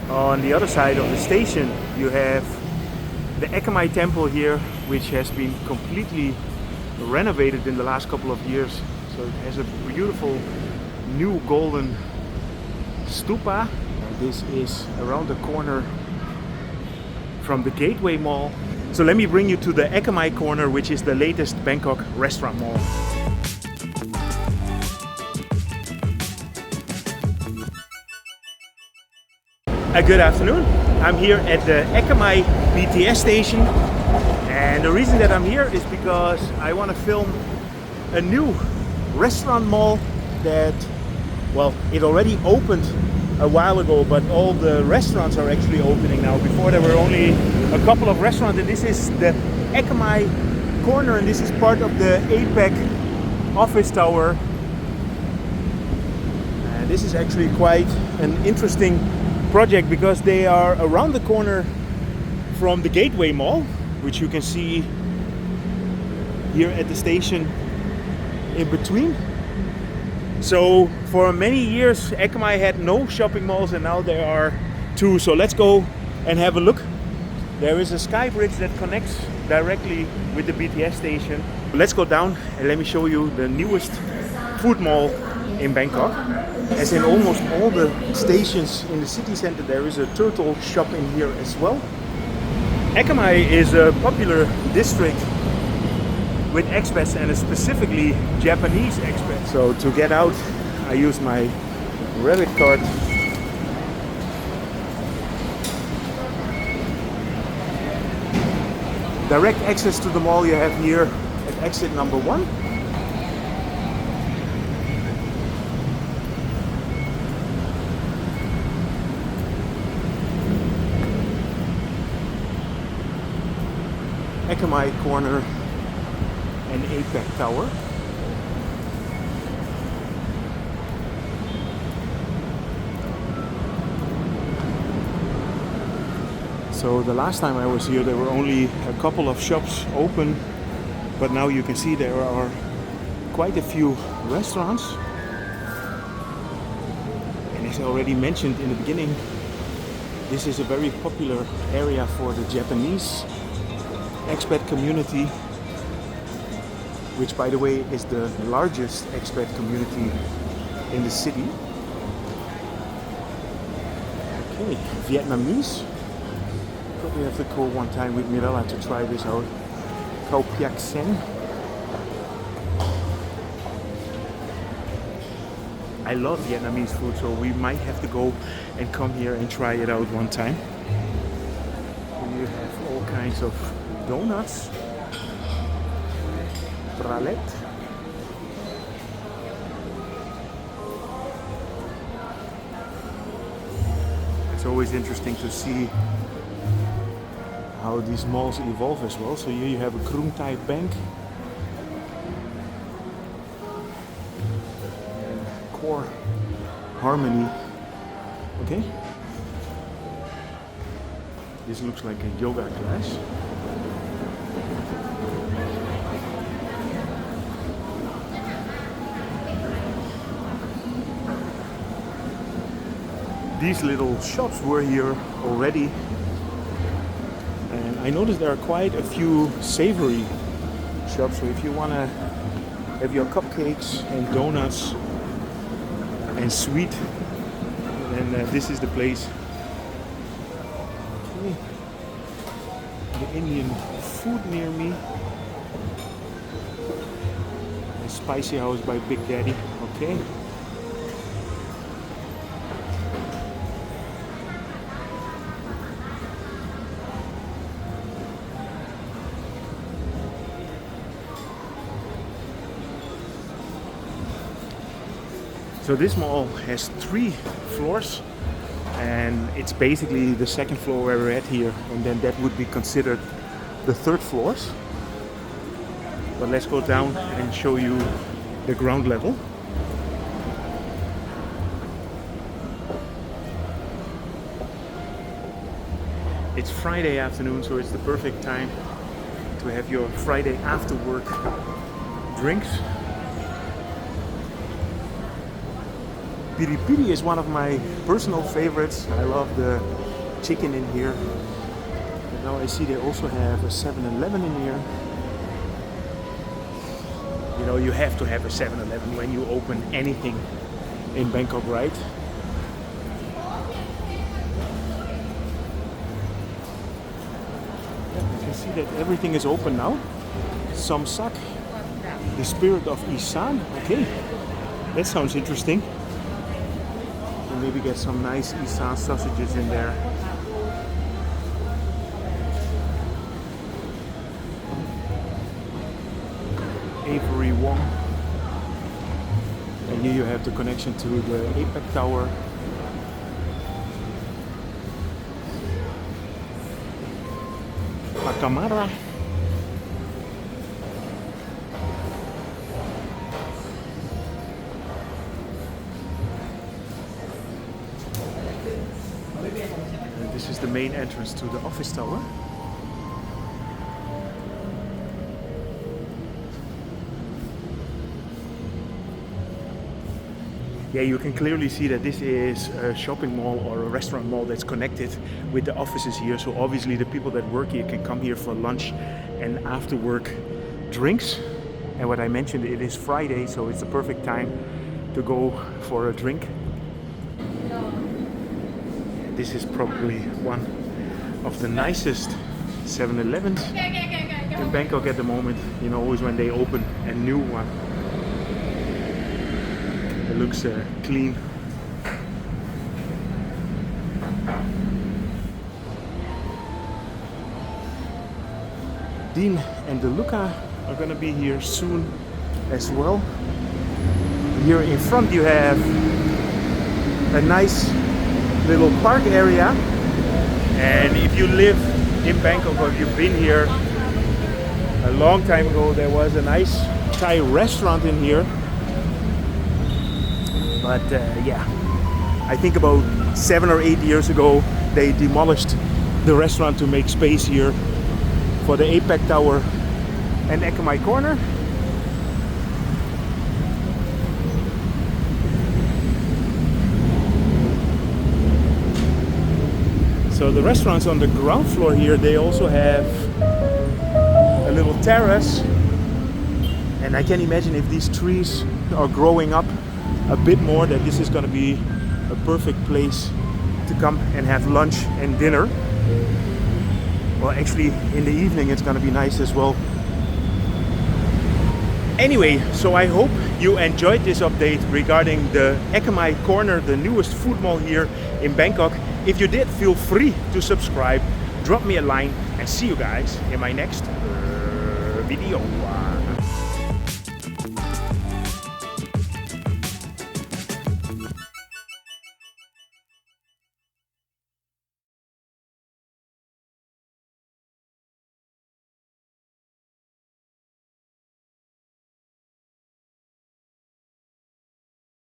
On the other side of the station you have the Ekkamai temple here, which has been completely renovated in the last couple of years. So it has a beautiful new golden stupa. And this is around the corner from the Gateway Mall. So let me bring you to the Ekkamai Corner, which is the latest Bangkok restaurant mall. Good afternoon. I'm here at the Ekkamai BTS Station, and the reason that I'm here is because I want to film a new restaurant mall that, well, it already opened a while ago, but all the restaurants are actually opening now. Before there were only a couple of restaurants, and this is the Ekkamai Corner, and this is part of the APEC office tower. And this is actually quite an interesting project because they are around the corner from the Gateway Mall, which you can see here at the station in between. So for many years Ekkamai had no shopping malls, and now there are two. So let's go and have a look. There is a sky bridge that connects directly with the BTS station. Let's go down and let me show you the newest food mall in Bangkok. As in almost all the stations in the city center, there is a turtle shop in here as well. Ekkamai is a popular district with expats, and specifically Japanese expats. So to get out, I use my rabbit card. Direct access to the mall you have here at exit number 1. Ekkamai Corner and APEC Tower. So the last time I was here there were only a couple of shops open, but now you can see there are quite a few restaurants. And as I already mentioned in the beginning, this is a very popular area for the Japanese expat community, which by the way is the largest expat community in the city. Okay, Vietnamese. Probably have to go one time with Mirella to try this out. Khao Piak Sen. I love Vietnamese food, so we might have to go and come here and try it out one time. Here you have all kinds of donuts, pralet, it's always interesting to see how these malls evolve as well. So here you have a Kroon Thai Bank, Core Harmony. Okay, this looks like a yoga class. These little shops were here already, and I noticed there are quite a few savory shops. So if you want to have your cupcakes and donuts and sweet, then this is the place. Okay. The Indian food near me. The Spicy House by Big Daddy. Okay. So this mall has 3 floors, and it's basically the second floor where we're at here, and then that would be considered the 3rd floors. But let's go down and show you the ground level. It's Friday afternoon, so it's the perfect time to have your Friday after work drinks. Piri piri is one of my personal favorites. I love the chicken in here. But now I see they also have a 7-Eleven in here. You know, you have to have a 7-Eleven when you open anything in Bangkok, right? Yeah, you can see that everything is open now. Samsak, the spirit of Isan. Okay, that sounds interesting. And maybe get some nice Isan sausages in there. Avery Wong. And here you have the connection to the Expat Tower. Pakamara. And this is the main entrance to the office tower. Yeah, you can clearly see that this is a shopping mall or a restaurant mall that's connected with the offices here. So obviously the people that work here can come here for lunch and after work drinks. And what I mentioned, it is Friday, so it's the perfect time to go for a drink. This is probably one of the nicest 7-Elevens in Bangkok at the moment. You know, always when they open a new one. It looks clean. Dean and DeLuca are gonna be here soon as well. Here in front you have a nice little park area. And if you live in Bangkok or if you've been here a long time ago, there was a nice Thai restaurant in here. But yeah, I think about 7 or 8 years ago, they demolished the restaurant to make space here for the Expat Tower and Ekkamai Corner. So the restaurants on the ground floor here, they also have a little terrace. And I can imagine if these trees are growing up a bit more, that this is going to be a perfect place to come and have lunch and dinner. Well, actually in the evening it's going to be nice as well. Anyway, so I hope you enjoyed this update regarding the Ekkamai Corner, the newest food mall here in Bangkok. If you did, feel free to subscribe, drop me a line, and see you guys in my next video.